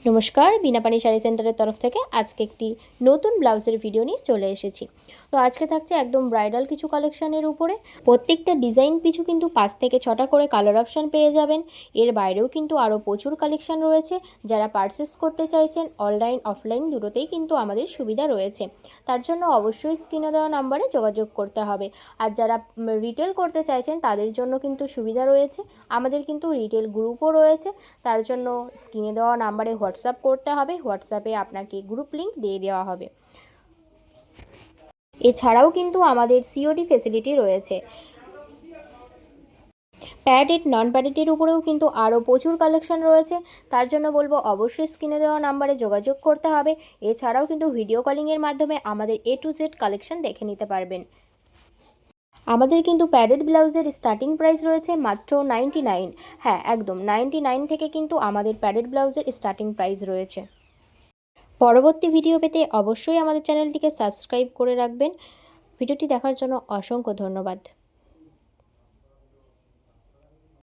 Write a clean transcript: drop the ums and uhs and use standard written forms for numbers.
নমস্কার, বিনাপানি শাড়ি সেন্টারের তরফ থেকে আজকে একটি নতুন ব্লাউজের ভিডিও নিয়ে চলে এসেছি। তো আজকে থাকছে একদম ব্রাইডাল কিছু কালেকশানের উপরে। প্রত্যেকটা ডিজাইন পিছু কিন্তু 5 থেকে 6টা করে কালার অপশান পেয়ে যাবেন। এর বাইরেও কিন্তু আরও প্রচুর কালেকশান রয়েছে। যারা পারচেস করতে চাইছেন অনলাইন অফলাইন দুটোতেই কিন্তু আমাদের সুবিধা রয়েছে। তার জন্য অবশ্যই স্ক্রিনে দেওয়া নাম্বারে যোগাযোগ করতে হবে। আর যারা রিটেল করতে চাইছেন তাদের জন্য কিন্তু সুবিধা রয়েছে। আমাদের কিন্তু রিটেল গ্রুপও রয়েছে। তার জন্য স্ক্রিনে দেওয়া নাম্বারে হোয়াটসঅ্যাপ করতে হবে। হোয়াটসঅ্যাপে আপনাকে গ্রুপ লিংক দিয়ে দেওয়া হবে। এছাড়াও কিন্তু আমাদের সিওডি ফেসিলিটি রয়েছে। প্যাডেড নন প্যাডেডের উপরেও কিন্তু আরও প্রচুর কালেকশন রয়েছে। তার জন্য বলবো অবশ্যই স্ক্রিনে দেওয়া নাম্বারে যোগাযোগ করতে হবে। এছাড়াও কিন্তু ভিডিও কলিংয়ের মাধ্যমে আমাদের A to Z কালেকশন দেখে নিতে পারবেন। আমাদের কিন্তু প্যাডেড ব্লাউজের স্টার্টিং প্রাইস রয়েছে মাত্র 99। হ্যাঁ, একদম 99 থেকে কিন্তু আমাদের প্যাডেড ব্লাউজের স্টার্টিং প্রাইস রয়েছে। পরবর্তী ভিডিও পেতে অবশ্যই আমাদের চ্যানেলটিকে সাবস্ক্রাইব করে রাখবেন। ভিডিওটি দেখার জন্য অসংখ্য ধন্যবাদ।